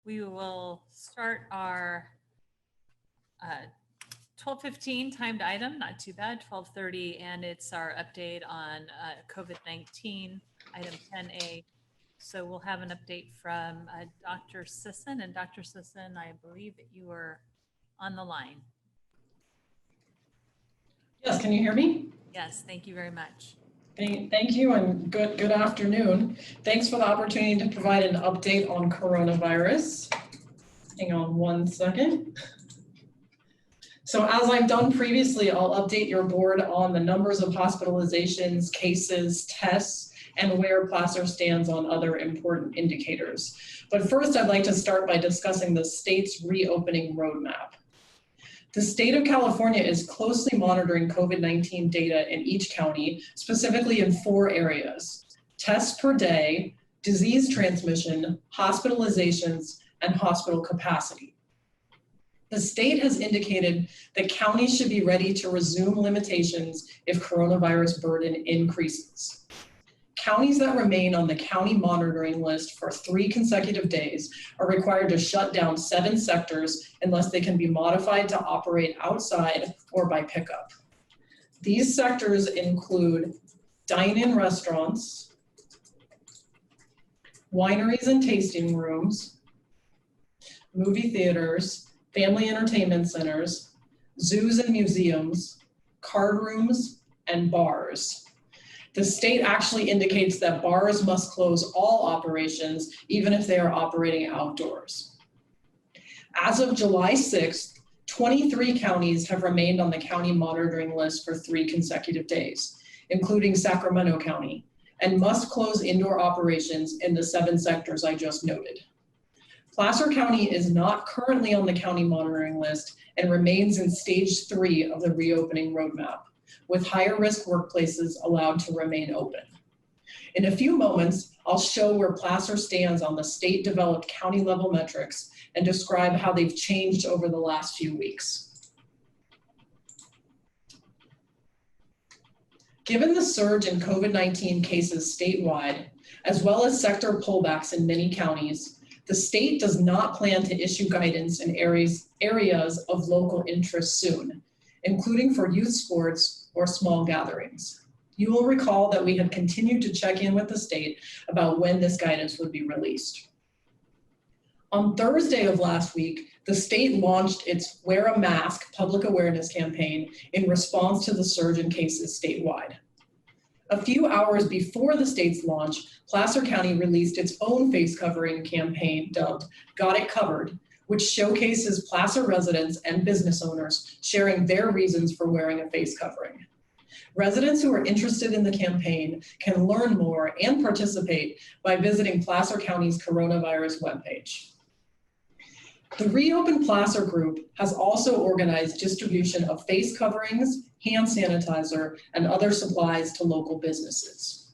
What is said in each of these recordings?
We will start our 12:15 timed item, not too bad, 12:30, and it's our update on COVID-19, item 10A. So we'll have an update from Dr. Sisson, and Dr. Sisson, I believe that you are on the line. Yes, can you hear me? Yes, thank you very much. Thank you and good afternoon. Thanks for the opportunity to provide an update on coronavirus. Hang on one second. So as I've done previously, I'll update your board on the numbers of hospitalizations, cases, tests, and where Placer stands on other important indicators. But first, I'd like to start by discussing the state's reopening roadmap. The state of California is closely monitoring COVID-19 data in each county, specifically in 4 areas: tests per day, disease transmission, hospitalizations, and hospital capacity. The state has indicated that counties should be ready to resume limitations if coronavirus burden increases. Counties that remain on the county monitoring list for 3 consecutive days are required to shut down 7 sectors unless they can be modified to operate outside or by pickup. These sectors include dine-in restaurants, wineries and tasting rooms, movie theaters, family entertainment centers, zoos and museums, card rooms, and bars. The state actually indicates that bars must close all operations, even if they are operating outdoors. As of July 6th, 23 counties have remained on the county monitoring list for 3 consecutive days, including Sacramento County, and must close indoor operations in the 7 sectors I just noted. Placer County is not currently on the county monitoring list and remains in stage 3 of the reopening roadmap, with higher risk workplaces allowed to remain open. In a few moments, I'll show where Placer stands on the state developed county level metrics and describe how they've changed over the last few weeks. Given the surge in COVID-19 cases statewide, as well as sector pullbacks in many counties, the state does not plan to issue guidance in areas of local interest soon, including for youth sports or small gatherings. You will recall that we had continued to check in with the state about when this guidance would be released. On Thursday of last week, the state launched its Wear a Mask public awareness campaign in response to the surge in cases statewide. A few hours before the state's launch, Placer County released its own face covering campaign dubbed Got It Covered, which showcases Placer residents and business owners sharing their reasons for wearing a face covering. Residents who are interested in the campaign can learn more and participate by visiting Placer County's coronavirus webpage. The Reopen Placer group has also organized distribution of face coverings, hand sanitizer, and other supplies to local businesses.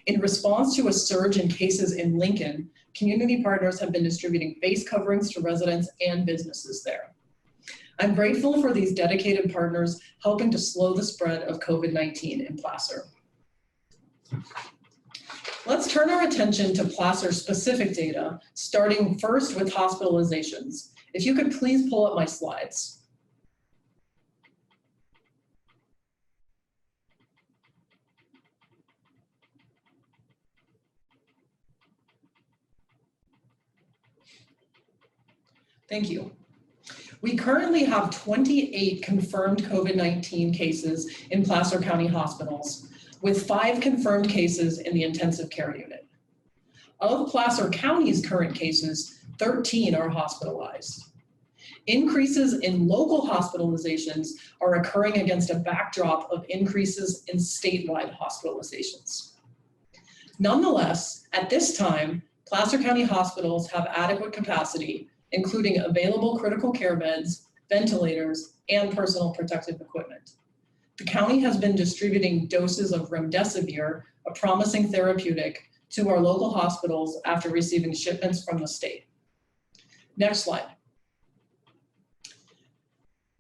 In response to a surge in cases in Lincoln, community partners have been distributing face coverings to residents and businesses there. I'm grateful for these dedicated partners helping to slow the spread of COVID-19 in Placer. Let's turn our attention to Placer specific data, starting first with hospitalizations. If you could please pull up my slides. Thank you. We currently have 28 confirmed COVID-19 cases in Placer County hospitals, with 5 confirmed cases in the intensive care unit. Of Placer County's current cases, 13 are hospitalized. Increases in local hospitalizations are occurring against a backdrop of increases in statewide hospitalizations. Nonetheless, at this time, Placer County hospitals have adequate capacity, including available critical care beds, ventilators, and personal protective equipment. The county has been distributing doses of remdesivir, a promising therapeutic, to our local hospitals after receiving shipments from the state. Next slide.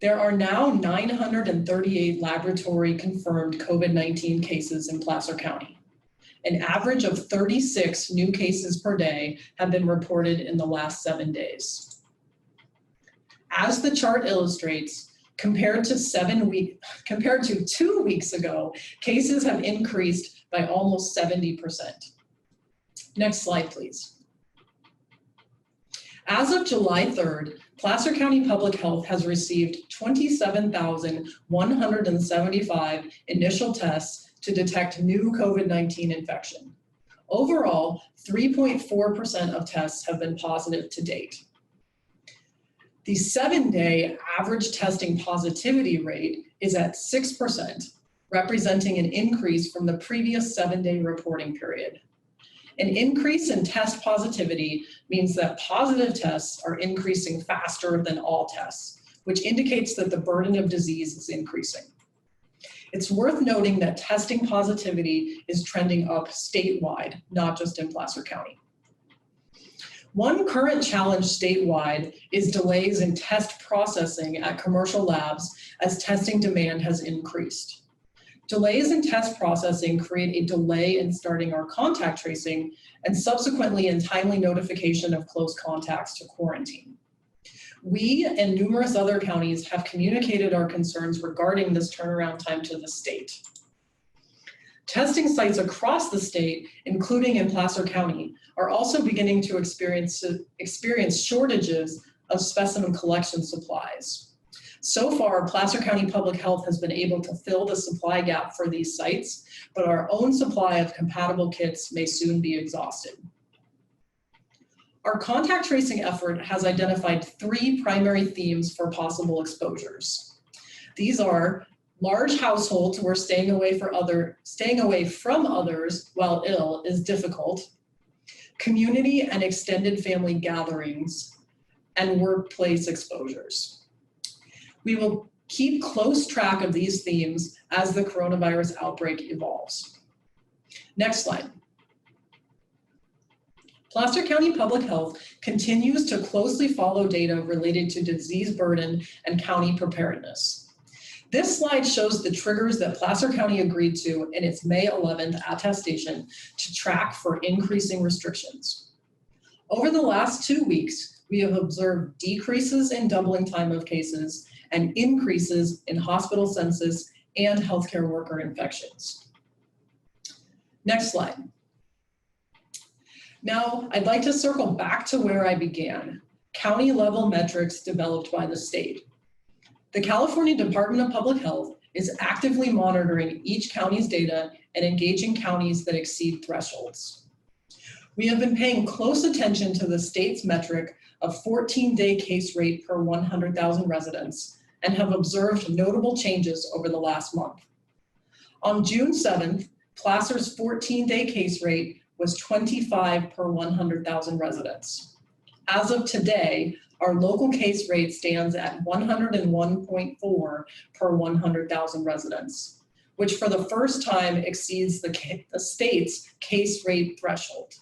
There are now 938 laboratory confirmed COVID-19 cases in Placer County. An average of 36 new cases per day have been reported in the last 7 days. As the chart illustrates, compared to 2 weeks ago, cases have increased by almost 70%. Next slide, please. As of July 3rd, Placer County Public Health has received 27,175 initial tests to detect new COVID-19 infection. Overall, 3.4% of tests have been positive to date. The 7-day average testing positivity rate is at 6%, representing an increase from the previous 7-day reporting period. An increase in test positivity means that positive tests are increasing faster than all tests, which indicates that the burden of disease is increasing. It's worth noting that testing positivity is trending up statewide, not just in Placer County. One current challenge statewide is delays in test processing at commercial labs as testing demand has increased. Delays in test processing create a delay in starting our contact tracing and subsequently in timely notification of close contacts to quarantine. We and numerous other counties have communicated our concerns regarding this turnaround time to the state. Testing sites across the state, including in Placer County, are also beginning to experience shortages of specimen collection supplies. So far, Placer County Public Health has been able to fill the supply gap for these sites, but our own supply of compatible kits may soon be exhausted. Our contact tracing effort has identified 3 primary themes for possible exposures. These are large households where staying away from others while ill is difficult, community and extended family gatherings, and workplace exposures. We will keep close track of these themes as the coronavirus outbreak evolves. Next slide. Placer County Public Health continues to closely follow data related to disease burden and county preparedness. This slide shows the triggers that Placer County agreed to in its May 11th attestation to track for increasing restrictions. Over the last 2 weeks, we have observed decreases in doubling time of cases and increases in hospital census and healthcare worker infections. Next slide. Now, I'd like to circle back to where I began, county level metrics developed by the state. The California Department of Public Health is actively monitoring each county's data and engaging counties that exceed thresholds. We have been paying close attention to the state's metric of 14-day case rate per 100,000 residents and have observed notable changes over the last month. On June 7th, Placer's 14-day case rate was 25 per 100,000 residents. As of today, our local case rate stands at 101.4 per 100,000 residents, which for the first time exceeds the state's case rate threshold.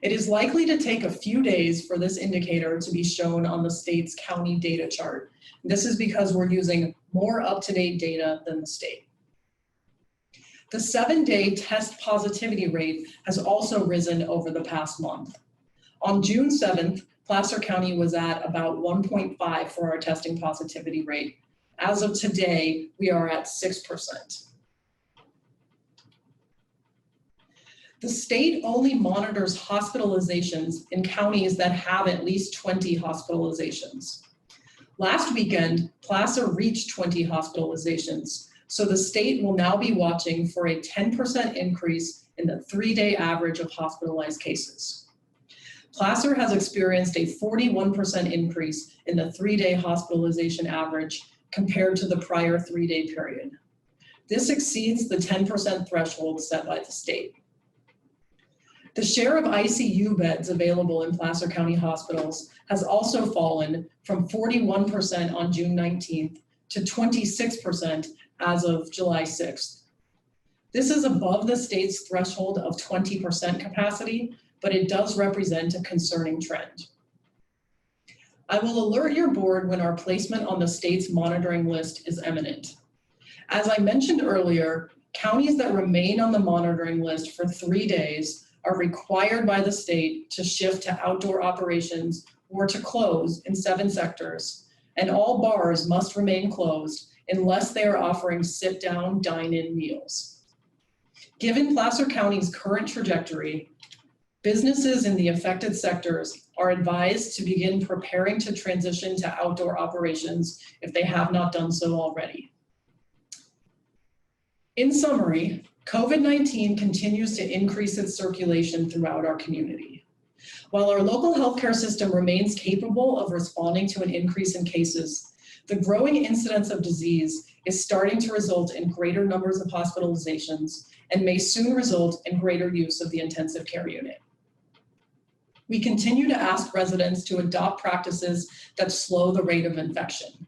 It is likely to take a few days for this indicator to be shown on the state's county data chart. This is because we're using more up-to-date data than the state. The 7-day test positivity rate has also risen over the past month. On June 7th, Placer County was at about 1.5 for our testing positivity rate. As of today, we are at 6%. The state only monitors hospitalizations in counties that have at least 20 hospitalizations. Last weekend, Placer reached 20 hospitalizations, so the state will now be watching for a 10% increase in the 3-day average of hospitalized cases. Placer has experienced a 41% increase in the 3-day hospitalization average compared to the prior 3-day period. This exceeds the 10% threshold set by the state. The share of ICU beds available in Placer County hospitals has also fallen from 41% on June 19th to 26% as of July 6th. This is above the state's threshold of 20% capacity, but it does represent a concerning trend. I will alert your board when our placement on the state's monitoring list is imminent. As I mentioned earlier, counties that remain on the monitoring list for 3 days are required by the state to shift to outdoor operations or to close in 7 sectors, and all bars must remain closed unless they are offering sit-down, dine-in meals. Given Placer County's current trajectory, businesses in the affected sectors are advised to begin preparing to transition to outdoor operations if they have not done so already. In summary, COVID-19 continues to increase its circulation throughout our community. While our local healthcare system remains capable of responding to an increase in cases, the growing incidence of disease is starting to result in greater numbers of hospitalizations and may soon result in greater use of the intensive care unit. We continue to ask residents to adopt practices that slow the rate of infection.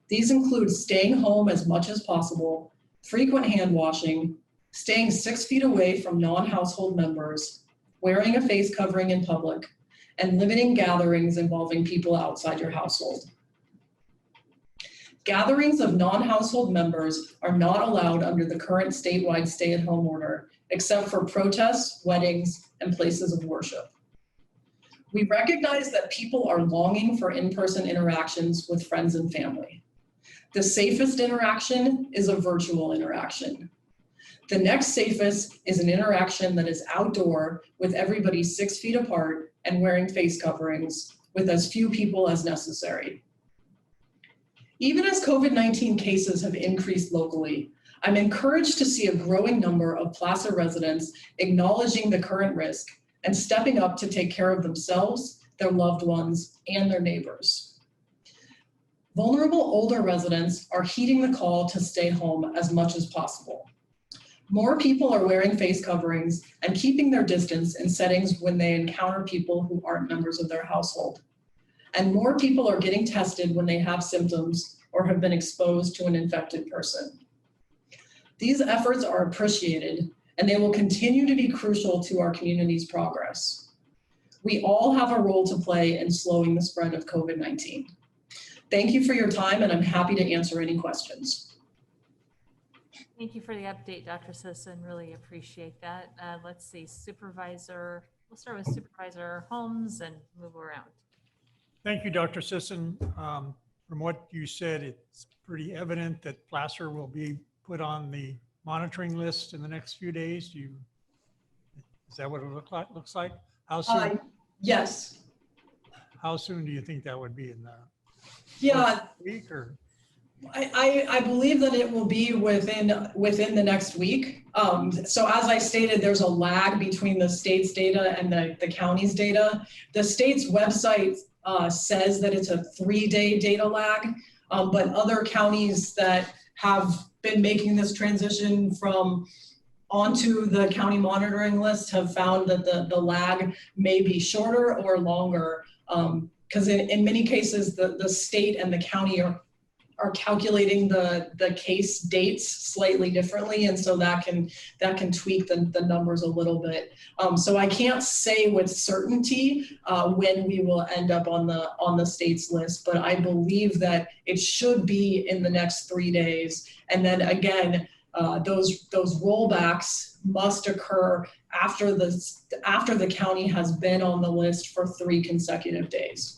These include staying home as much as possible, frequent hand washing, staying 6 feet away from non-household members, wearing a face covering in public, and limiting gatherings involving people outside your household. Gatherings of non-household members are not allowed under the current statewide stay-at-home order, except for protests, weddings, and places of worship. We recognize that people are longing for in-person interactions with friends and family. The safest interaction is a virtual interaction. The next safest is an interaction that is outdoor with everybody 6 feet apart and wearing face coverings with as few people as necessary. Even as COVID-19 cases have increased locally, I'm encouraged to see a growing number of Placer residents acknowledging the current risk and stepping up to take care of themselves, their loved ones, and their neighbors. Vulnerable older residents are heeding the call to stay home as much as possible. More people are wearing face coverings and keeping their distance in settings when they encounter people who aren't members of their household. And more people are getting tested when they have symptoms or have been exposed to an infected person. These efforts are appreciated, and they will continue to be crucial to our community's progress. We all have a role to play in slowing the spread of COVID-19. Thank you for your time, and I'm happy to answer any questions. Thank you for the update, Dr. Sisson. Really appreciate that. Let's see, we'll start with Supervisor Holmes and move around. Thank you, Dr. Sisson. From what you said, it's pretty evident that Placer will be put on the monitoring list in the next few days. Is that what it looks like? How soon? Yes. How soon do you think that would be in the week or? I believe that it will be within the next week. So as I stated, there's a lag between the state's data and the county's data. The state's website says that it's a 3-day data lag, but other counties that have been making this transition from onto the county monitoring list have found that the lag may be shorter or longer, because in many cases the state and the county are calculating the case dates slightly differently, and so that can tweak the numbers a little bit. So I can't say with certainty when we will end up on the state's list, but I believe that it should be in the next 3 days. And then again, those rollbacks must occur after the county has been on the list for 3 consecutive days.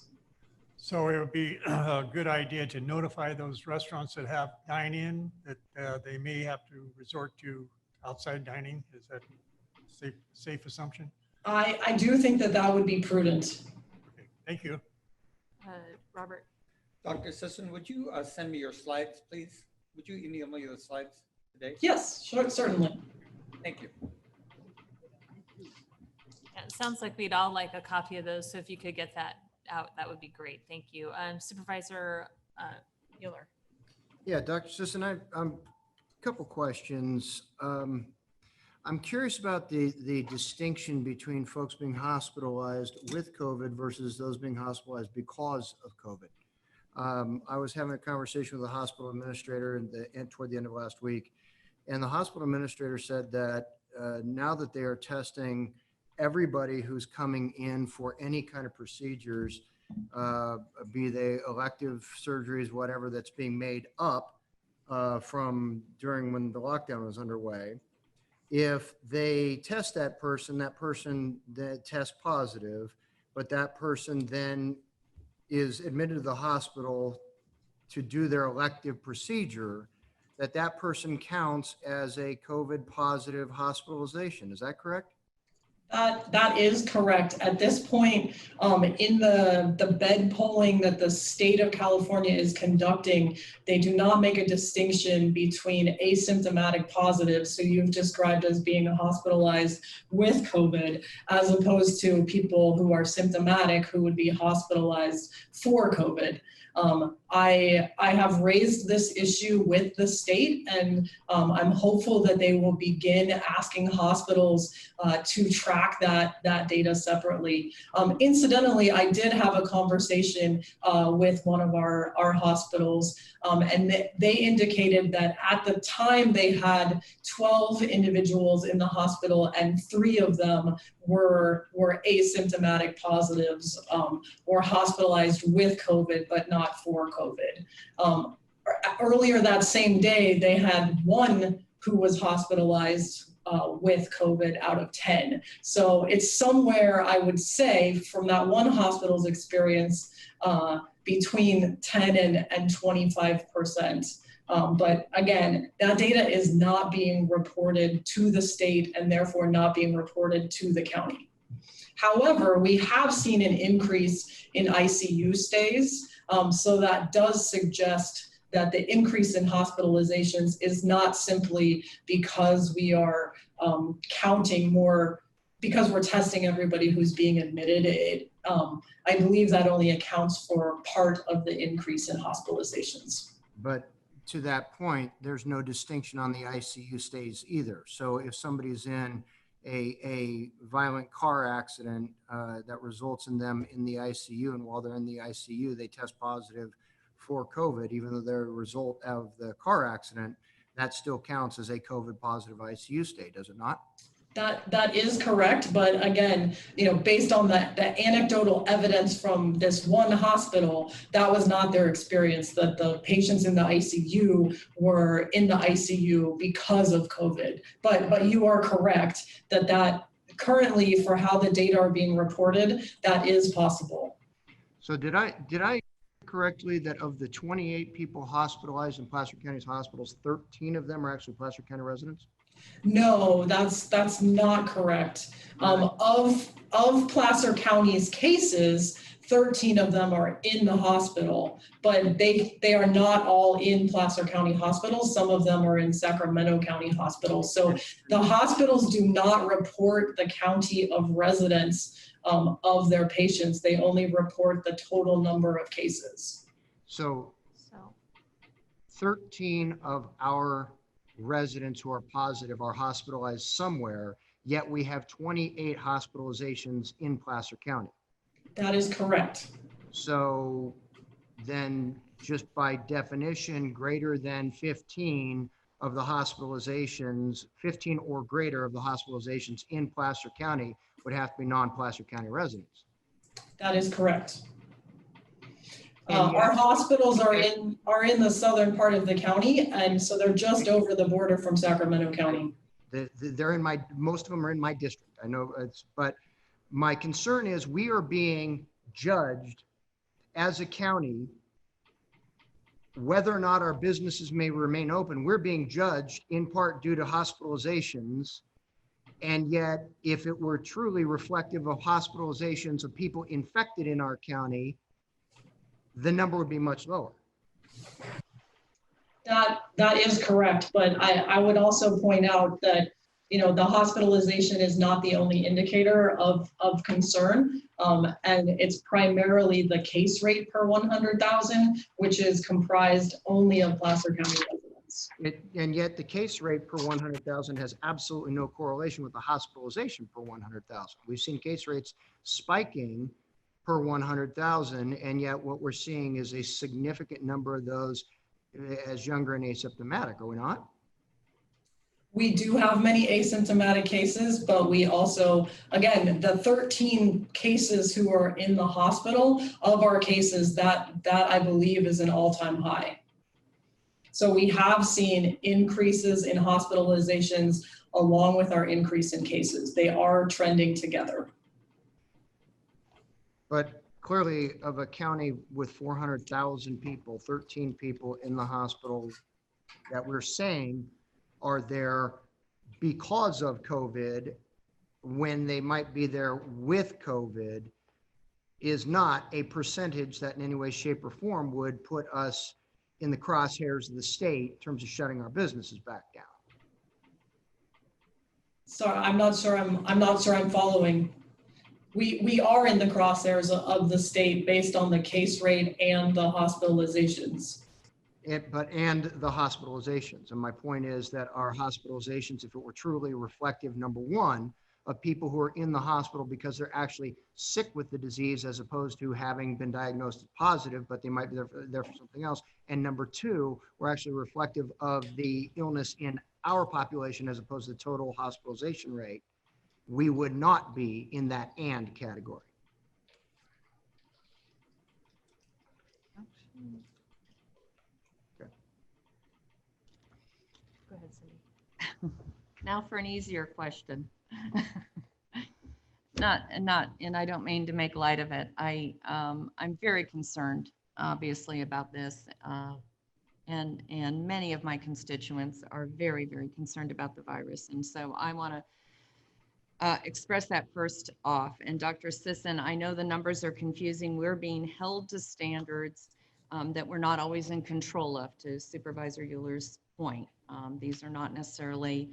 So it would be a good idea to notify those restaurants that have dine-in that they may have to resort to outside dining. Is that a safe assumption? I do think that would be prudent. Okay, thank you. Robert. Dr. Sisson, would you send me your slides, please? Would you email me the slides today? Yes, sure, certainly. Thank you. Yeah, it sounds like we'd all like a copy of those, so if you could get that out, that would be great. Thank you. Supervisor Euler. Yeah, Dr. Sisson, I'm a couple questions. I'm curious about the distinction between folks being hospitalized with COVID versus those being hospitalized because of COVID. I was having a conversation with a hospital administrator toward the end of last week, and the hospital administrator said that now that they are testing everybody who's coming in for any kind of procedures, be they elective surgeries, whatever, that's being made up from during when the lockdown was underway, if they test that person that tests positive, but that person then is admitted to the hospital to do their elective procedure, that person counts as a COVID positive hospitalization. Is that correct? That is correct. At this point, in the bed polling that the state of California is conducting, they do not make a distinction between asymptomatic positives, so you've described as being hospitalized with COVID, as opposed to people who are symptomatic who would be hospitalized for COVID. I have raised this issue with the state, and I'm hopeful that they will begin asking hospitals to track that data separately. Incidentally, I did have a conversation with one of our hospitals, and they indicated that at the time they had 12 individuals in the hospital, and 3 of them were asymptomatic positives or hospitalized with COVID, but not for COVID. Earlier that same day, they had 1 who was hospitalized with COVID out of 10. So it's somewhere, I would say, from that one hospital's experience, between 10 and 25%. But again, that data is not being reported to the state and therefore not being reported to the county. However, we have seen an increase in ICU stays. So that does suggest that the increase in hospitalizations is not simply because we are counting more, because we're testing everybody who's being admitted. I believe that only accounts for part of the increase in hospitalizations. But to that point, there's no distinction on the ICU stays either. So if somebody's in a violent car accident that results in them in the ICU, and while they're in the ICU, they test positive for COVID, even though they're a result of the car accident, that still counts as a COVID positive ICU stay, does it not? That is correct, but again, based on the anecdotal evidence from this one hospital, that was not their experience, that the patients in the ICU were in the ICU because of COVID. But you are correct that currently, for how the data are being reported, that is possible. So did I correctly that of the 28 people hospitalized in Placer County's hospitals, 13 of them are actually Placer County residents? No, that's not correct. Of Placer County's cases, 13 of them are in the hospital, but they are not all in Placer County hospitals. Some of them are in Sacramento County hospitals. So the hospitals do not report the county of residence of their patients. They only report the total number of cases. So 13 of our residents who are positive are hospitalized somewhere, yet we have 28 hospitalizations in Placer County. That is correct. So then just by definition, greater than 15 of the hospitalizations, 15 or greater of the hospitalizations in Placer County would have to be non-Placer County residents. That is correct. Our hospitals are in the southern part of the county, and so they're just over the border from Sacramento County. They're in most of them are in my district. I know but my concern is we are being judged as a county, whether or not our businesses may remain open. We're being judged in part due to hospitalizations. And yet, if it were truly reflective of hospitalizations of people infected in our county, the number would be much lower. That is correct, but I would also point out that the hospitalization is not the only indicator of concern, and it's primarily the case rate per 100,000, which is comprised only of Placer County residents. And yet the case rate per 100,000 has absolutely no correlation with the hospitalization per 100,000. We've seen case rates spiking per 100,000, and yet what we're seeing is a significant number of those as younger and asymptomatic, are we not? We do have many asymptomatic cases, but we also, again, the 13 cases who are in the hospital, of our cases, that I believe is an all-time high. So we have seen increases in hospitalizations along with our increase in cases. They are trending together. But clearly of a county with 400,000 people, 13 people in the hospital that we're saying are there because of COVID, when they might be there with COVID, is not a percentage that in any way, shape, or form would put us in the crosshairs of the state in terms of shutting our businesses back down. So I'm not sure I'm following. We are in the crosshairs of the state based on the case rate and the hospitalizations. And the hospitalizations. And my point is that our hospitalizations, if it were truly reflective, number one, of people who are in the hospital because they're actually sick with the disease as opposed to having been diagnosed as positive, but they might be there for something else. And number two, we're actually reflective of the illness in our population as opposed to the total hospitalization rate. We would not be in that and category. Go ahead, Cindy. Now for an easier question. And I don't mean to make light of it. I'm very concerned, obviously, about this. And many of my constituents are very, very concerned about the virus. And so I want to express that first off. And Dr. Sisson, I know the numbers are confusing. We're being held to standards that we're not always in control of, to Supervisor Euler's point. These are not necessarily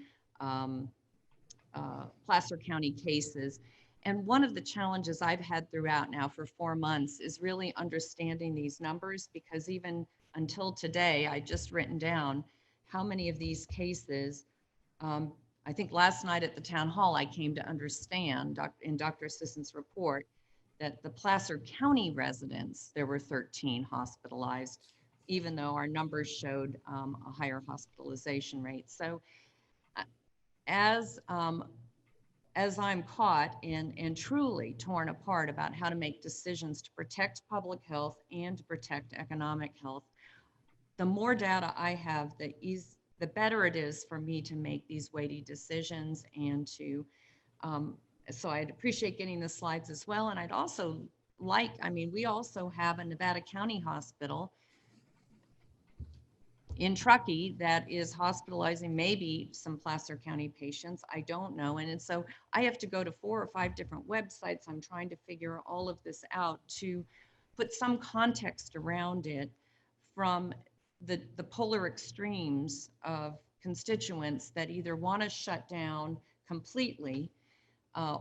Placer County cases. And one of the challenges I've had throughout now for 4 months is really understanding these numbers, because even until today, I just written down how many of these cases, I think last night at the town hall, I came to understand in Dr. Sisson's report that the Placer County residents, there were 13 hospitalized, even though our numbers showed a higher hospitalization rate. So as I'm caught and truly torn apart about how to make decisions to protect public health and to protect economic health, the more data I have, the better it is for me to make these weighty decisions and to, so I'd appreciate getting the slides as well. And I'd also we also have a Nevada County hospital in Truckee that is hospitalizing maybe some Placer County patients. I don't know. And so I have to go to 4 or 5 different websites. I'm trying to figure all of this out to put some context around it from the polar extremes of constituents that either want to shut down completely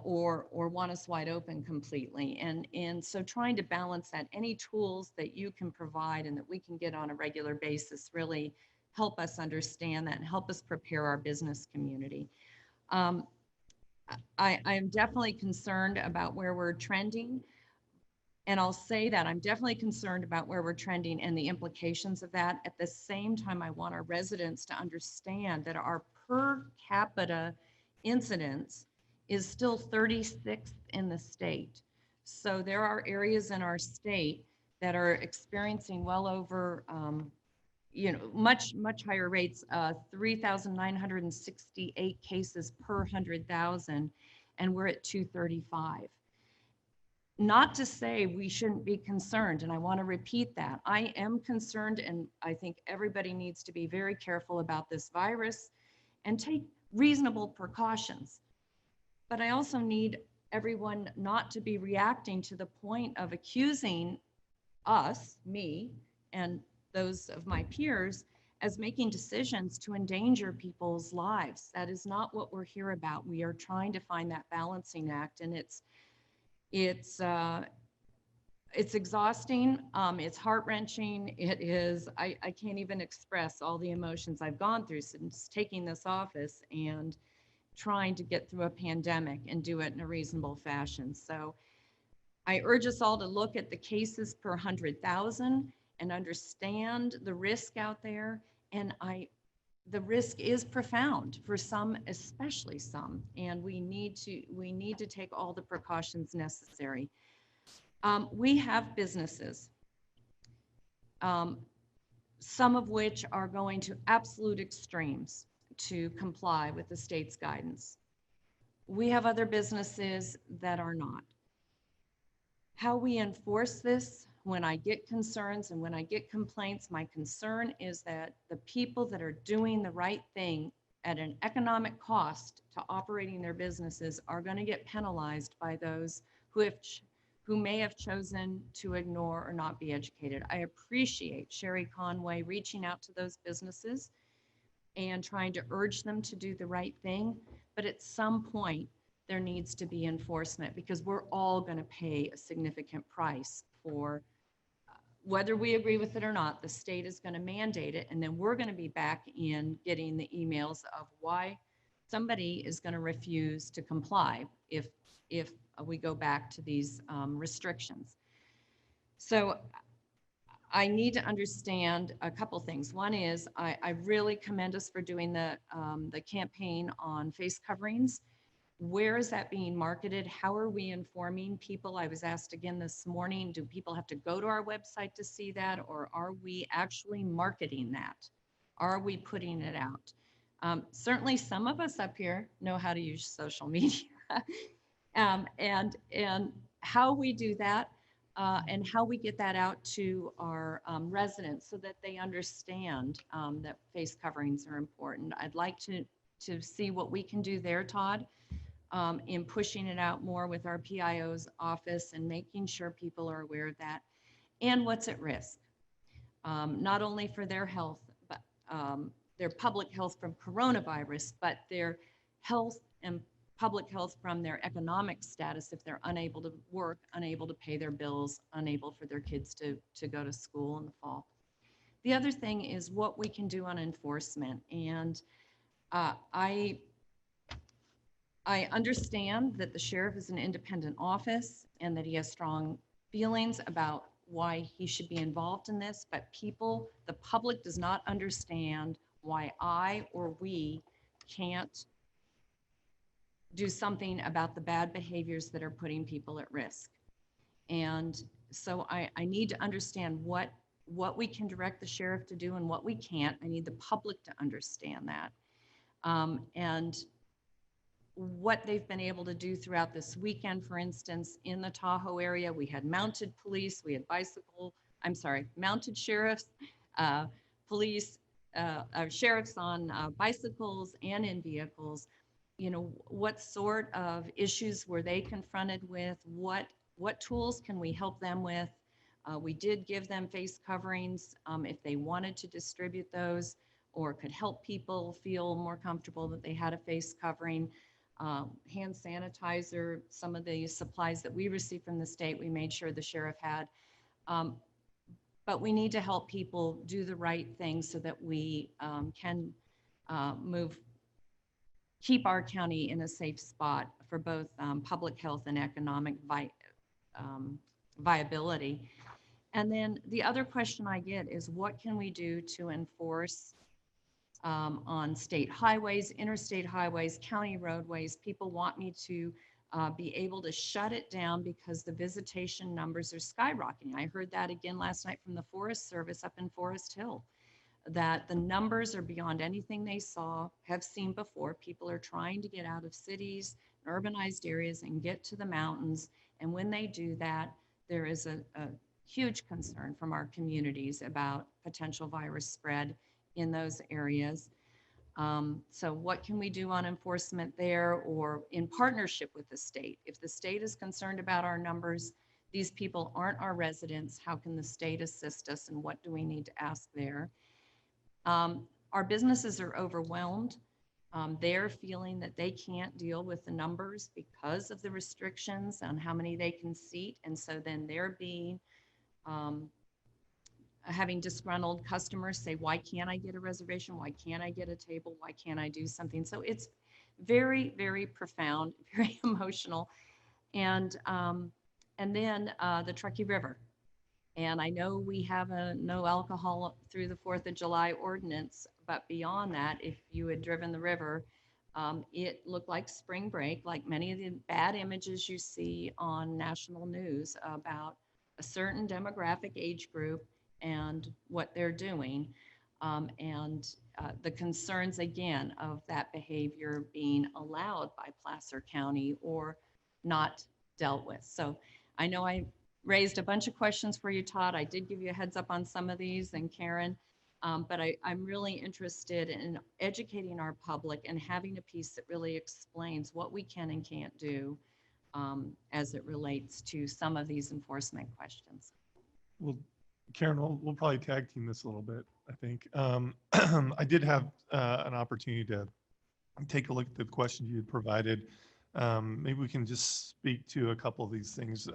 or want us wide open completely. And so trying to balance that, any tools that you can provide and that we can get on a regular basis really help us understand that and help us prepare our business community. I am definitely concerned about where we're trending. And I'll say that I'm definitely concerned about where we're trending and the implications of that. At the same time, I want our residents to understand that our per capita incidence is still 36th in the state. So there are areas in our state that are experiencing well over, much higher rates, 3,968 cases per 100,000, and we're at 235. Not to say we shouldn't be concerned, and I want to repeat that. I am concerned, and I think everybody needs to be very careful about this virus and take reasonable precautions. But I also need everyone not to be reacting to the point of accusing us, me, and those of my peers as making decisions to endanger people's lives. That is not what we're here about. We are trying to find that balancing act, and it's exhausting. It's heart-wrenching. It is, I can't even express all the emotions I've gone through since taking this office and trying to get through a pandemic and do it in a reasonable fashion. So I urge us all to look at the cases per 100,000 and understand the risk out there. And the risk is profound for some, especially some, and we need to take all the precautions necessary. We have businesses. some of which are going to absolute extremes to comply with the state's guidance. We have other businesses that are not. How we enforce this, when I get concerns and when I get complaints, my concern is that the people that are doing the right thing at an economic cost to operating their businesses are going to get penalized by those who may have chosen to ignore or not be educated. I appreciate Sherry Conway reaching out to those businesses and trying to urge them to do the right thing. But at some point, there needs to be enforcement, because we're all going to pay a significant price for whether we agree with it or not. The state is going to mandate it, and then we're going to be back in getting the emails of why somebody is going to refuse to comply if we go back to these restrictions. So I need to understand a couple things. One is I really commend us for doing the campaign on face coverings. Where is that being marketed? How are we informing people? I was asked again this morning, do people have to go to our website to see that, or are we actually marketing that? Are we putting it out? Certainly some of us up here know how to use social media. And how we do that and how we get that out to our residents so that they understand that face coverings are important. I'd like to see what we can do there, Todd, in pushing it out more with our PIO's office and making sure people are aware of that and what's at risk, not only for their health, but their public health from coronavirus, but their health and public health from their economic status if they're unable to work, unable to pay their bills, unable for their kids to go to school in the fall. The other thing is what we can do on enforcement. And I understand that the sheriff is an independent office and that he has strong feelings about why he should be involved in this, but people, the public does not understand why I or we can't do something about the bad behaviors that are putting people at risk. And so I need to understand what we can direct the sheriff to do and what we can't. I need the public to understand that. And what they've been able to do throughout this weekend, for instance, in the Tahoe area, we had mounted police, we had mounted sheriffs, police, sheriffs on bicycles and in vehicles. You know, what sort of issues were they confronted with? What tools can we help them with? We did give them face coverings if they wanted to distribute those or could help people feel more comfortable that they had a face covering. Hand sanitizer, some of the supplies that we received from the state, we made sure the sheriff had. But we need to help people do the right thing so that we can keep our county in a safe spot for both public health and economic viability. And then the other question I get is what can we do to enforce on state highways, interstate highways, county roadways? People want me to be able to shut it down because the visitation numbers are skyrocketing. I heard that again last night from the Forest Service up in Forest Hill, that the numbers are beyond anything they have seen before. People are trying to get out of cities, urbanized areas, and get to the mountains. And when they do that, there is a huge concern from our communities about potential virus spread in those areas. So what can we do on enforcement there or in partnership with the state? If the state is concerned about our numbers, these people aren't our residents, how can the state assist us and what do we need to ask there? Our businesses are overwhelmed. They're feeling that they can't deal with the numbers because of the restrictions on how many they can seat. And so then they're being having disgruntled customers say, why can't I get a reservation? Why can't I get a table? Why can't I do something? So it's very, very profound, very emotional. And then the Truckee River. And I know we have a no alcohol through the 4th of July ordinance, but beyond that, if you had driven the river, it looked like spring break, like many of the bad images you see on national news about a certain demographic age group and what they're doing. And the concerns, again, of that behavior being allowed by Placer County or not dealt with. So I know I raised a bunch of questions for you, Todd. I did give you a heads up on some of these, and Karen, but I'm really interested in educating our public and having a piece that really explains what we can and can't do as it relates to some of these enforcement questions. Well, Karen, we'll probably tag team this a little bit, I think. I did have an opportunity to take a look at the questions you had provided. Maybe we can just speak to a couple of these things.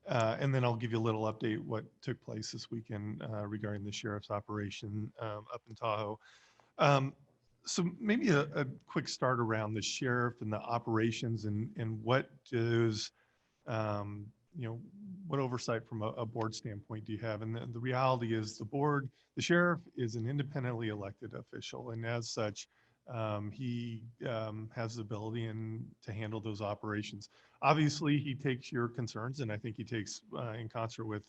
And then I'll give you a little update what took place this weekend regarding the sheriff's operation up in Tahoe. So maybe a quick start around the sheriff and the operations and what does, what oversight from a board standpoint do you have? And the reality is the sheriff is an independently elected official, and as such, he has the ability to handle those operations. Obviously, he takes your concerns, and I think he takes in concert with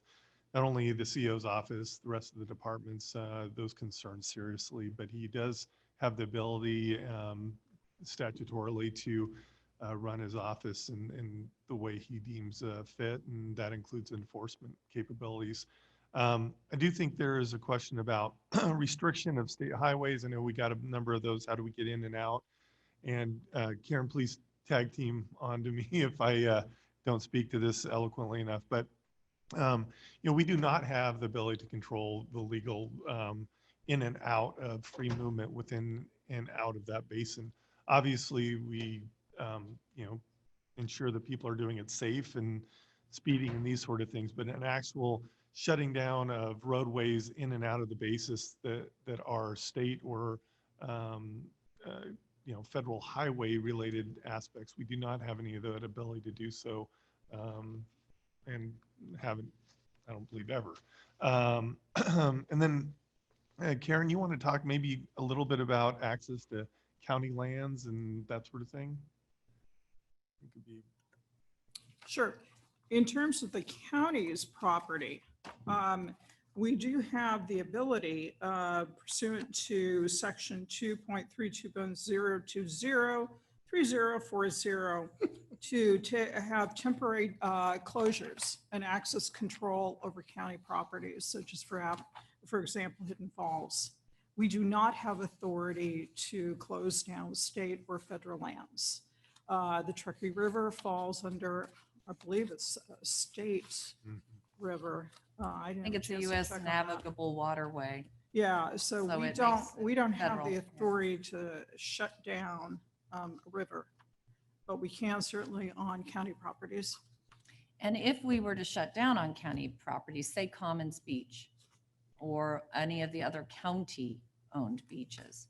not only the CEO's office, the rest of the departments, those concerns seriously, but he does have the ability statutorily to run his office in the way he deems fit, and that includes enforcement capabilities. I do think there is a question about restriction of state highways. I know we got a number of those. How do we get in and out? And Karen, please tag team onto me if I don't speak to this eloquently enough. But we do not have the ability to control the legal in and out of free movement within and out of that basin. Obviously, we ensure that people are doing it safe and speeding and these sort of things, but an actual shutting down of roadways in and out of the basis that are state or federal highway related aspects, we do not have any of that ability to do so, and haven't, I don't believe, ever. And then Karen, you want to talk maybe a little bit about access to county lands and that sort of thing? It could be. Sure. In terms of the county's property, we do have the ability pursuant to section 2.32.0203040 to have temporary closures and access control over county properties, such as for example, Hidden Falls. We do not have authority to close down state or federal lands. The Truckee River falls under, I believe it's a state river. I think it's a U.S. navigable waterway. Yeah, so we don't have federal, the authority to shut down a river, but we can certainly on county properties. And if we were to shut down on county properties, say Commons Beach or any of the other county-owned beaches,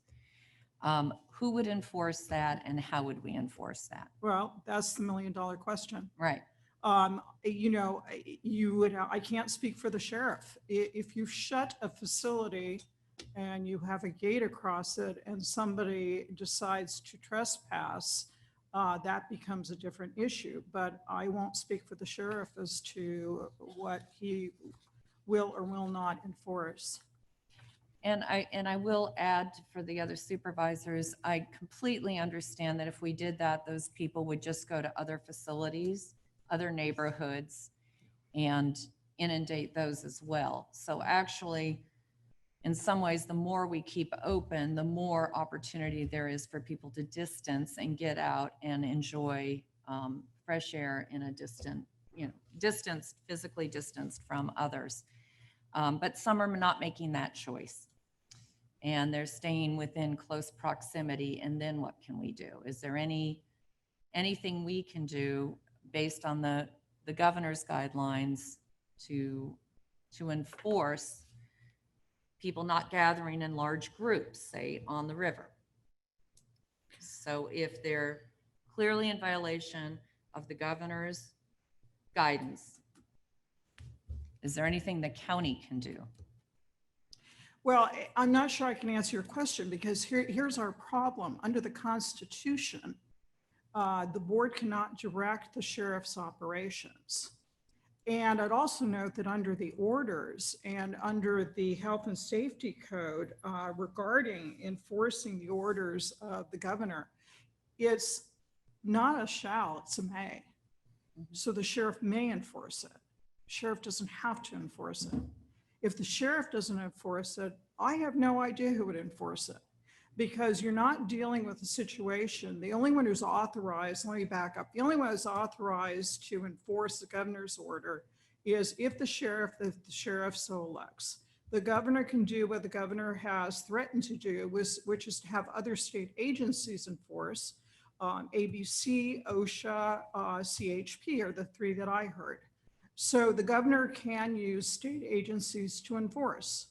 who would enforce that and how would we enforce that? Well, that's the million-dollar question. Right. I can't speak for the sheriff. If you shut a facility and you have a gate across it and somebody decides to trespass, that becomes a different issue. But I won't speak for the sheriff as to what he will or will not enforce. And I will add for the other supervisors, I completely understand that if we did that, those people would just go to other facilities, other neighborhoods, and inundate those as well. So actually, in some ways, the more we keep open, the more opportunity there is for people to distance and get out and enjoy fresh air in a physically distanced from others. But some are not making that choice. And they're staying within close proximity. And then what can we do? Is there anything we can do based on the governor's guidelines to enforce people not gathering in large groups, say on the river? So if they're clearly in violation of the governor's guidance, is there anything the county can do? Well, I'm not sure I can answer your question because here's our problem. Under the Constitution, the board cannot direct the sheriff's operations. And I'd also note that under the orders and under the health and safety code regarding enforcing the orders of the governor, it's not a shall, it's a may. So the sheriff may enforce it. Sheriff doesn't have to enforce it. If the sheriff doesn't enforce it, I have no idea who would enforce it, because you're not dealing with a situation. The only one who's authorized, let me back up. The only one who's authorized to enforce the governor's order is if the sheriff so elects. The governor can do what the governor has threatened to do, which is to have other state agencies enforce. ABC, OSHA, CHP are the three that I heard. So the governor can use state agencies to enforce.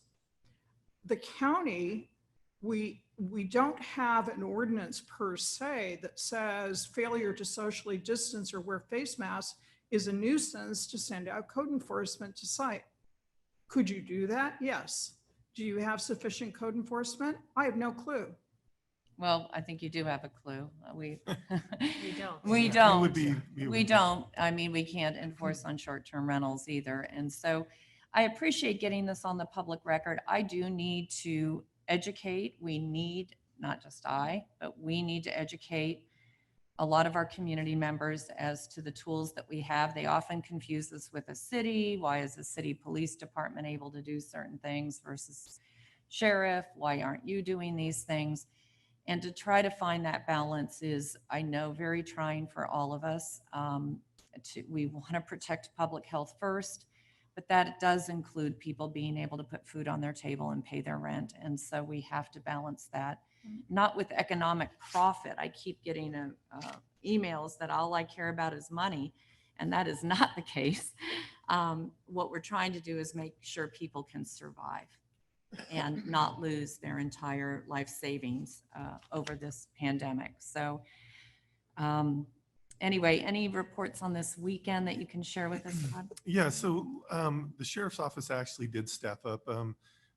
The county, we don't have an ordinance per se that says failure to socially distance or wear face masks is a nuisance to send out code enforcement to site. Could you do that? Yes. Do you have sufficient code enforcement? I have no clue. Well, I think you do have a clue. We don't. We We don't. would be. We don't. I mean, we can't enforce on short-term rentals either. And so I appreciate getting this on the public record. I do need to educate. We need, not just I, but we need to educate a lot of our community members as to the tools that we have. They often confuse us with a city. Why is the city police department able to do certain things versus sheriff? Why aren't you doing these things? And to try to find that balance is, I know, very trying for all of us. We want to protect public health first, but that does include people being able to put food on their table and pay their rent. And so we have to balance that, not with economic profit. I keep getting emails that all I care about is money, and that is not the case. What we're trying to do is make sure people can survive and not lose their entire life savings over this pandemic. So anyway, any reports on this weekend that you can share with us, Todd? Yeah, so the sheriff's office actually did step up.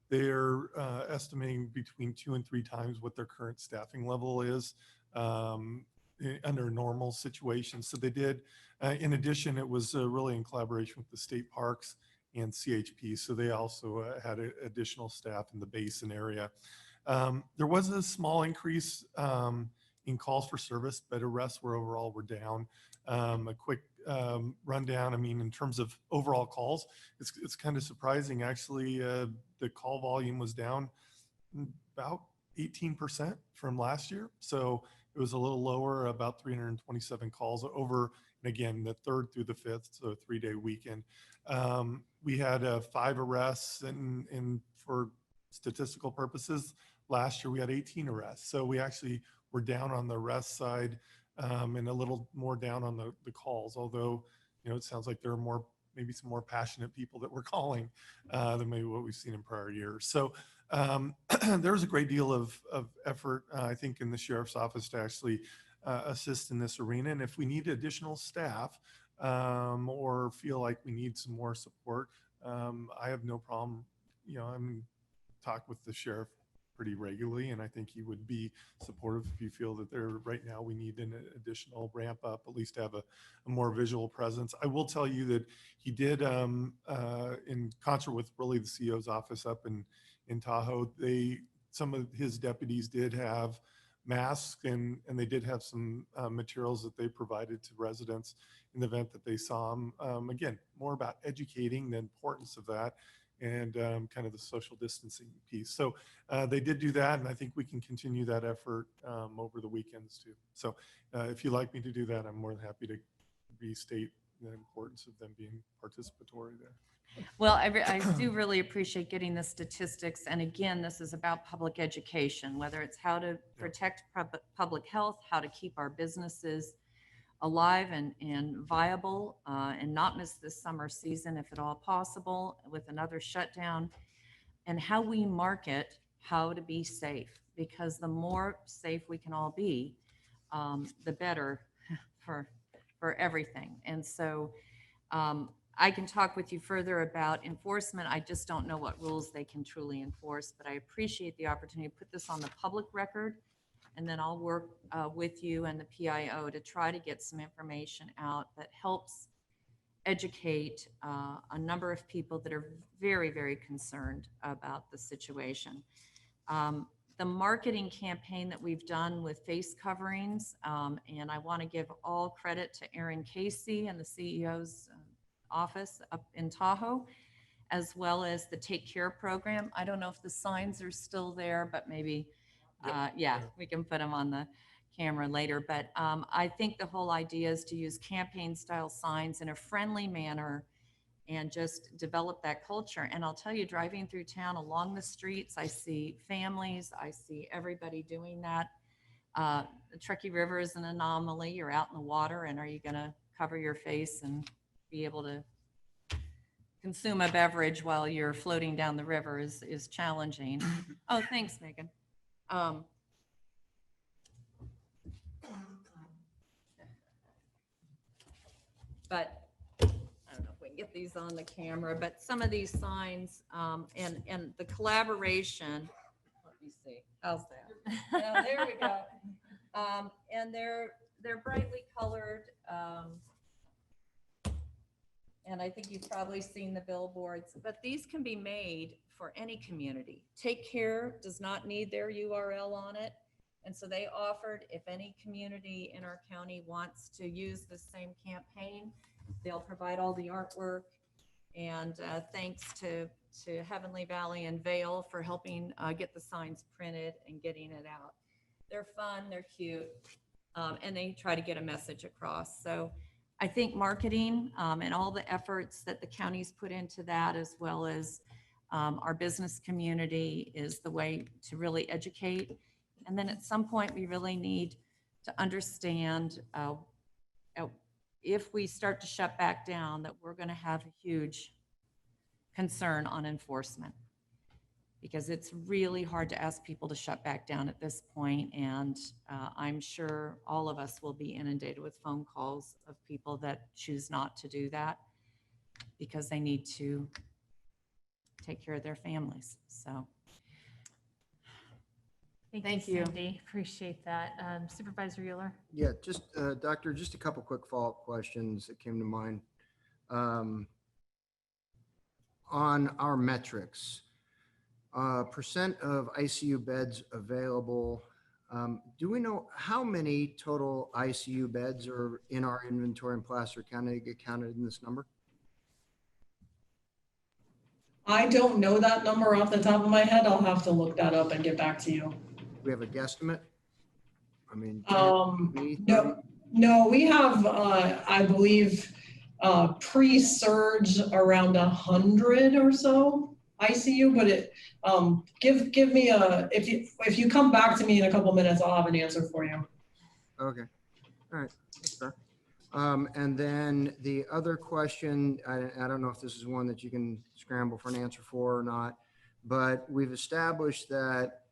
They're estimating between 2 and 3 times what their current staffing level is under normal situations. So they did. In addition, it was really in collaboration with the state parks and CHP. So they also had additional staff in the basin area. There was a small increase in calls for service, but arrests were down. A quick rundown. I mean, in terms of overall calls, it's kind of surprising. Actually, the call volume was down about 18% from last year. So it was a little lower, about 327 calls over, and again, the 3rd through the 5th, so a 3-day weekend. We had 5 arrests, and for statistical purposes, last year we had 18 arrests. So we actually were down on the arrest side and a little more down on the calls, although, you know, it sounds like there are maybe some more passionate people that were calling than maybe what we've seen in prior years. So there was a great deal of effort, I think, in the sheriff's office to actually assist in this arena. And if we need additional staff or feel like we need some more support, I have no problem. You know, I'm talk with the sheriff pretty regularly, and I think he would be supportive if you feel that right now we need an additional ramp up, at least to have a more visual presence. I will tell you that he did, in concert with really the CEO's office up in Tahoe, some of his deputies did have masks, and they did have some materials that they provided to residents in the event that they saw them. Again, more about educating the importance of that and kind of the social distancing piece. So they did do that, and I think we can continue that effort over the weekends too. So if you'd like me to do that, I'm more than happy to restate the importance of them being participatory there. Well, I do really appreciate getting the statistics. And again, this is about public education, whether it's how to protect public health, how to keep our businesses alive and viable and not miss this summer season if at all possible with another shutdown, and how we market how to be safe, because the more safe we can all be, the better for everything. And so I can talk with you further about enforcement. I just don't know what rules they can truly enforce, but I appreciate the opportunity to put this on the public record. And then I'll work with you and the PIO to try to get some information out that helps educate a number of people that are very, very concerned about the situation. The marketing campaign that we've done with face coverings, and I want to give all credit to Erin Casey and the CEO's office up in Tahoe, as well as the Take Care program. I don't know if the signs are still there, but maybe, yeah, we can put them on the camera later. But I think the whole idea is to use campaign style signs in a friendly manner and just develop that culture. And I'll tell you, driving through town along the streets, I see families, I see everybody doing that. The Truckee River is an anomaly. You're out in the water, and are you gonna cover your face and be able to consume a beverage while you're floating down the river is challenging. Oh, thanks, Megan. But I don't know if we can get these on the camera, but some of these signs and the collaboration, let me see, how's that? Yeah, there we go. And they're brightly colored. And I think you've probably seen the billboards, but these can be made for any community. Take Care does not need their URL on it. And so they offered, if any community in our county wants to use the same campaign, they'll provide all the artwork. And thanks to Heavenly Valley and Vail for helping get the signs printed and getting it out. They're fun, they're cute, and they try to get a message across. So I think marketing and all the efforts that the county's put into that, as well as our business community, is the way to really educate. And then at some point, we really need to understand if we start to shut back down, that we're going to have a huge concern on enforcement, because it's really hard to ask people to shut back down at this point. And I'm sure all of us will be inundated with phone calls of people that choose not to do that because they need to take care of their families. So Thank you, Cindy. Appreciate that. Supervisor Euler? Yeah, just, Doctor, just a couple quick follow-up questions that came to mind. On our metrics, percent of ICU beds available, do we know how many total ICU beds are in our inventory in Placer County get counted in this number? I don't know that number off the top of my head. I'll have to look that up and get back to you. We have a guesstimate? I mean, 20, 30? No, we have, I believe, pre-surge around 100 or so ICU, but it, give me if you come back to me in a couple minutes, I'll have an answer for you. Okay, all right, that's fair. And then the other question, I don't know if this is one that you can scramble for an answer for or not, but we've established that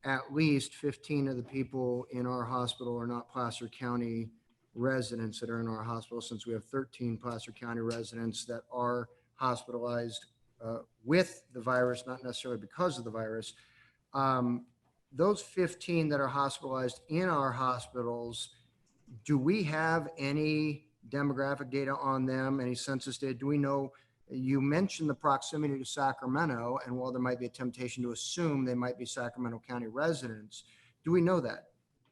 at least 15 of the people in our hospital are not Placer County residents that are in our hospital, since we have 13 Placer County residents that are hospitalized with the virus, not necessarily because of the virus. Those 15 that are hospitalized in our hospitals, do we have any demographic data on them, any census data? Do we know, you mentioned the proximity to Sacramento, and while there might be a temptation to assume they might be Sacramento County residents, do we know that?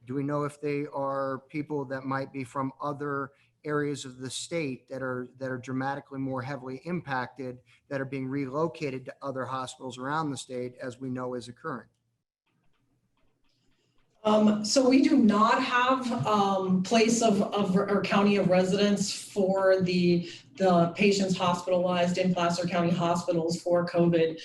Do we know if they are people that might be from other areas of the state that are dramatically more heavily impacted, that are being relocated to other hospitals around the state, as we know is occurring? So we do not have place of or county of residence for the patients hospitalized in Placer County hospitals for COVID.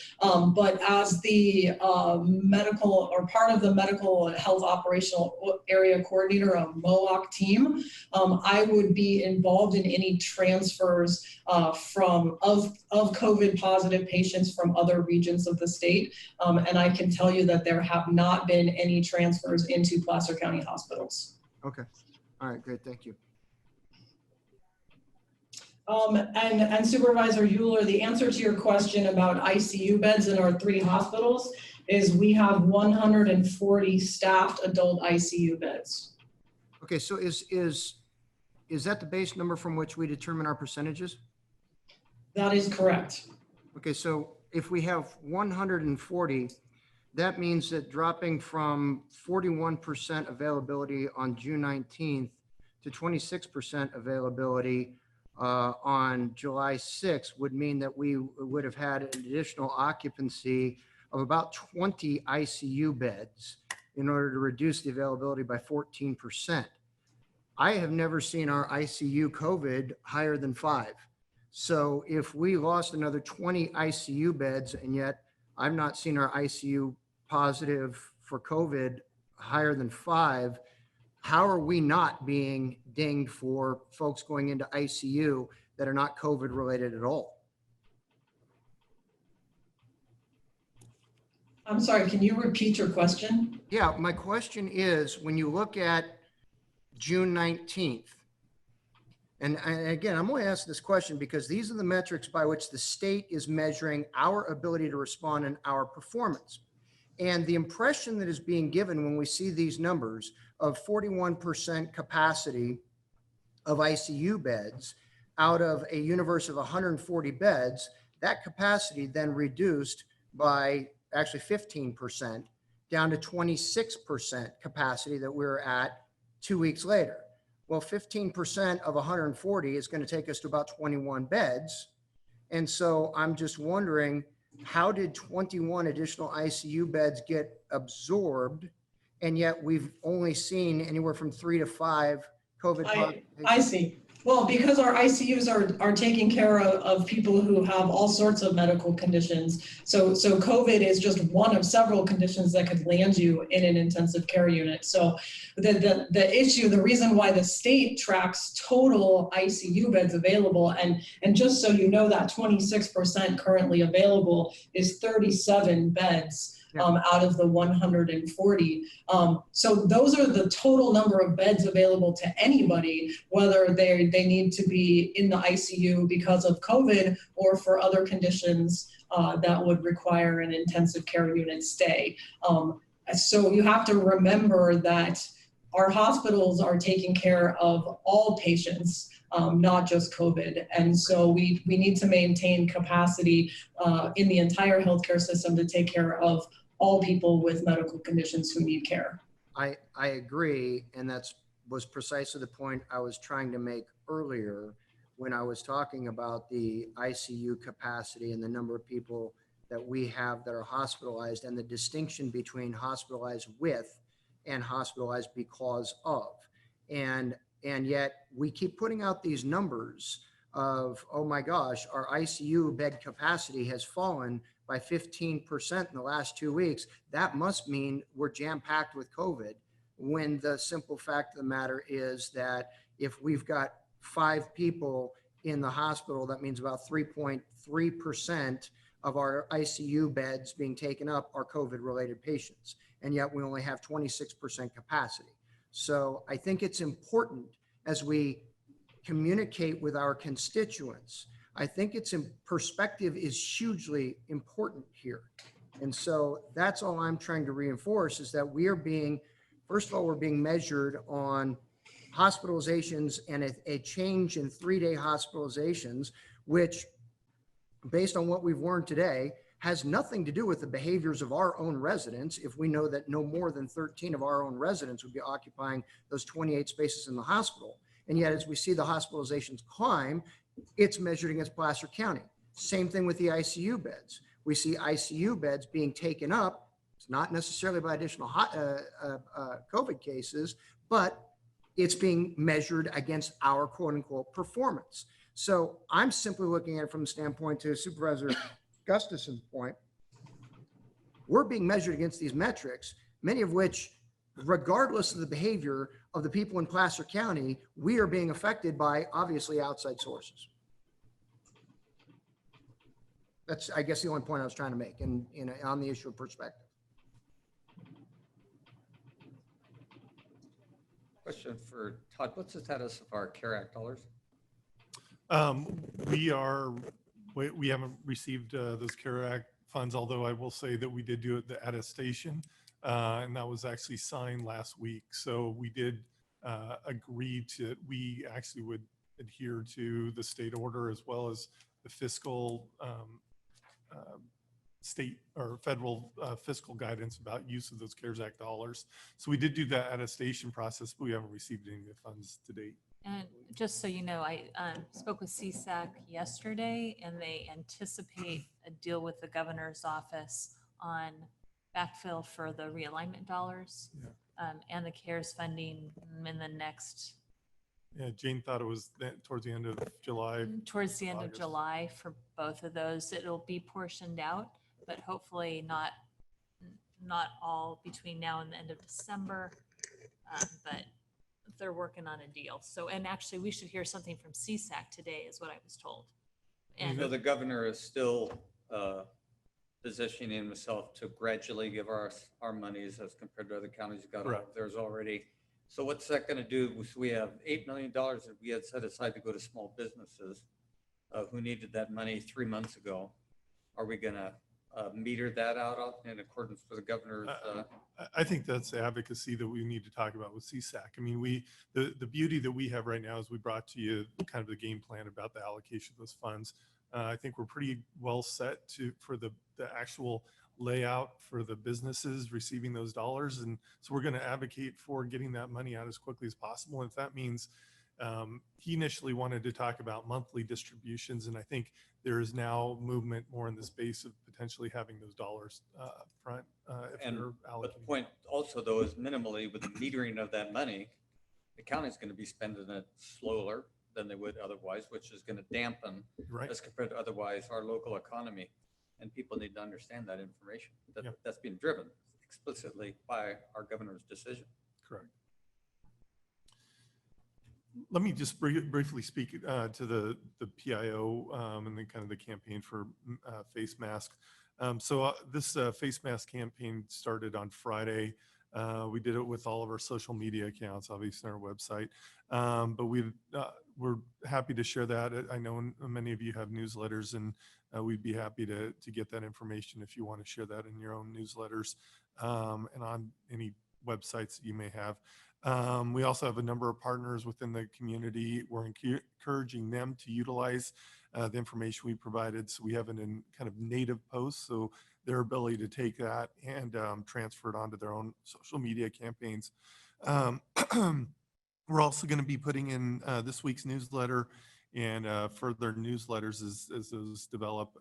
But as the medical or part of the medical health operational area coordinator of MOOC team, I would be involved in any transfers of COVID positive patients from other regions of the state. And I can tell you that there have not been any transfers into Placer County hospitals. Okay. All right, great. Thank you. And Supervisor Euler, the answer to your question about ICU beds in our 3 hospitals is we have 140 staffed adult ICU beds. Okay, so is is that the base number from which we determine our percentages? That is correct. Okay, so if we have 140, that means that dropping from 41% availability on June 19th to 26% availability on July 6th would mean that we would have had an additional occupancy of about 20 ICU beds in order to reduce the availability by 14%. I have never seen our ICU COVID higher than 5. So if we lost another 20 ICU beds, and yet I've not seen our ICU positive for COVID higher than 5, how are we not being dinged for folks going into ICU that are not COVID related at all? I'm sorry, can you repeat your question? Yeah, my question is, when you look at June 19th, and again, I'm only asking this question because these are the metrics by which the state is measuring our ability to respond and our performance. And the impression that is being given when we see these numbers of 41% capacity of ICU beds out of a universe of 140 beds, that capacity then reduced by actually 15% down to 26% capacity that we're at 2 weeks later. Well, 15% of 140 is going to take us to about 21 beds. And so I'm just wondering, how did 21 additional ICU beds get absorbed? And yet we've only seen anywhere from 3 to 5 COVID positive I patients. see. Well, because our ICUs are taking care of people who have all sorts of medical conditions. So COVID is just one of several conditions that could land you in an intensive care unit. So the issue, the reason why the state tracks total ICU beds available, and just so you know, that 26% currently available is 37 beds. Out of the 140. So those are the total number of beds available to anybody, whether they need to be in the ICU because of COVID or for other conditions that would require an intensive care unit stay. So you have to remember that our hospitals are taking care of all patients, not just COVID. And so we need to maintain capacity in the entire healthcare system to take care of all people with medical conditions who need care. I agree. And that was precisely the point I was trying to make earlier when I was talking about the ICU capacity and the number of people that we have that are hospitalized and the distinction between hospitalized with and hospitalized because of. And yet we keep putting out these numbers of, oh my gosh, our ICU bed capacity has fallen by 15% in the last 2 weeks. That must mean we're jam-packed with COVID, when the simple fact of the matter is that if we've got 5 people in the hospital, that means about 3.3% of our ICU beds being taken up are COVID-related patients. And yet we only have 26% capacity. So I think it's important as we communicate with our constituents. I think it's in perspective is hugely important here. And so that's all I'm trying to reinforce, is that we are being, first of all, we're being measured on hospitalizations and a change in 3-day hospitalizations, which based on what we've learned today has nothing to do with the behaviors of our own residents. If we know that no more than 13 of our own residents would be occupying those 28 spaces in the hospital. And yet, as we see the hospitalizations climb, it's measured against Placer County. Same thing with the ICU beds. We see ICU beds being taken up. It's not necessarily by additional COVID cases, but it's being measured against our quote unquote performance. So I'm simply looking at it from the standpoint, to Supervisor Gustafson's point, we're being measured against these metrics, many of which, regardless of the behavior of the people in Placer County, we are being affected by obviously outside sources. That's, I guess, the only point I was trying to make on the issue of perspective. Question for Todd. What's the status of our CARE Act dollars? We haven't received those CARE Act funds, although I will say that we did do it at a station, and that was actually signed last week. So we did agreed to, we actually would adhere to the state order as well as the fiscal state or federal fiscal guidance about use of those CARES Act dollars. So we did do that attestation process, but we haven't received any of the funds to date. And just so you know, I spoke with CSAC yesterday, and they anticipate a deal with the governor's office on backfill for the realignment dollars and the CARES funding in the next, Yeah, Jane thought it was towards the end of July. towards the end of August. July for both of those. It'll be portioned out, but hopefully not all between now and the end of December. But they're working on a deal. So, and actually, we should hear something from CSAC today, is what I was told. And So the governor is still positioning himself to gradually give our monies as compared to other counties. Got all of Correct. theirs already. So what's that going to do? So we have $8 million that we had set aside to go to small businesses who needed that money 3 months ago. Are we going to meter that out in accordance with the governor's? I think that's the advocacy that we need to talk about with CSAC. I mean, the beauty that we have right now is we brought to you kind of the game plan about the allocation of those funds. I think we're pretty well set for the actual layout for the businesses receiving those dollars. And so we're going to advocate for getting that money out as quickly as possible. And if that means he initially wanted to talk about monthly distributions, and I think there is now movement more in the space of potentially having those dollars up front. But the point also, though, is minimally with the metering of that money, the county's going to be spending it slower than they would otherwise, which is going to dampen Right. as compared to otherwise our local economy. And people need to understand that information. Yep. That's being driven explicitly by our governor's decision. Correct. Let me just briefly speak to the PIO and then kind of the campaign for face mask. So this face mask campaign started on Friday. We did it with all of our social media accounts, obviously on our website. But we're happy to share that. I know many of you have newsletters, and we'd be happy to get that information if you want to share that in your own newsletters and on any websites that you may have. We also have a number of partners within the community. We're encouraging them to utilize the information we provided. So we have it in kind of native posts, so their ability to take that and transfer it onto their own social media campaigns. We're also going to be putting in this week's newsletter and further newsletters as those develop.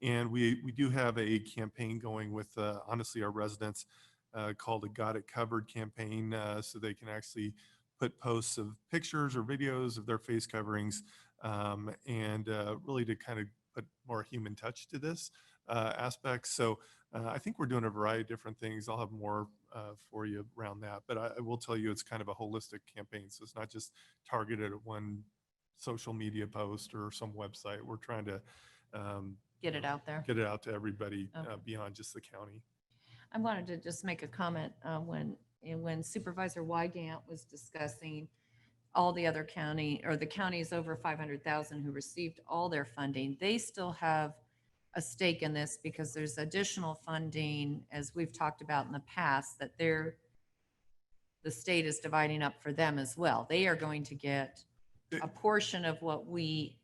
And we do have a campaign going with, honestly, our residents called a Got It Covered campaign. So they can actually put posts of pictures or videos of their face coverings and really to kind of put more human touch to this aspect. So I think we're doing a variety of different things. I'll have more for you around that, but I will tell you it's kind of a holistic campaign. So it's not just targeted at one social media post or some website. We're trying to Get it out there. get it out to everybody Okay. beyond just the county. I wanted to just make a comment when Supervisor Wygant was discussing all the other county or the counties over 500,000 who received all their funding, they still have a stake in this because there's additional funding, as we've talked about in the past, that the state is dividing up for them as well. They are going to get a portion of what we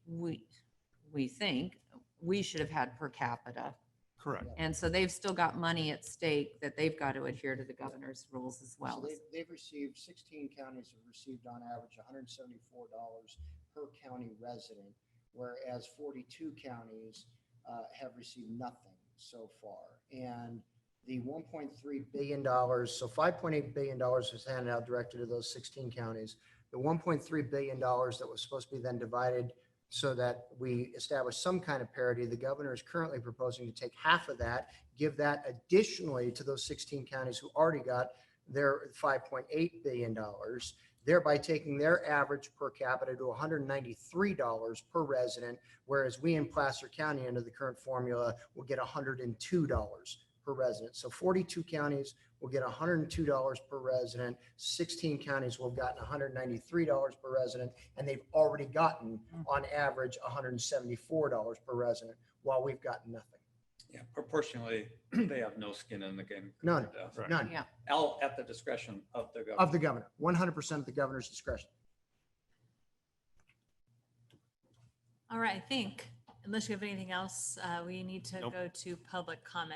think we should have had per capita. Correct. And so they've still got money at stake that they've got to adhere to the governor's rules as well. So they've received, 16 counties have received on average $174 per county resident, whereas 42 counties have received nothing so far. And the $1.3 billion, so $5.8 billion was handed out directly to those 16 counties. The $1.3 billion that was supposed to be then divided so that we establish some kind of parity, the governor is currently proposing to take half of that, give that additionally to those 16 counties who already got their $5.8 billion, thereby taking their average per capita to $193 per resident, whereas we in Placer County under the current formula will get $102 per resident. So 42 counties will get $102 per resident, 16 counties will have gotten $193 per resident, and they've already gotten on average $174 per resident, while we've gotten nothing. Yeah, proportionally, they have no skin in the game. None, Right. none, Yeah. All at the discretion of the government. of the governor, 100% of the governor's discretion. All right, I think, unless you have anything else, we need to Nope. go to public comment.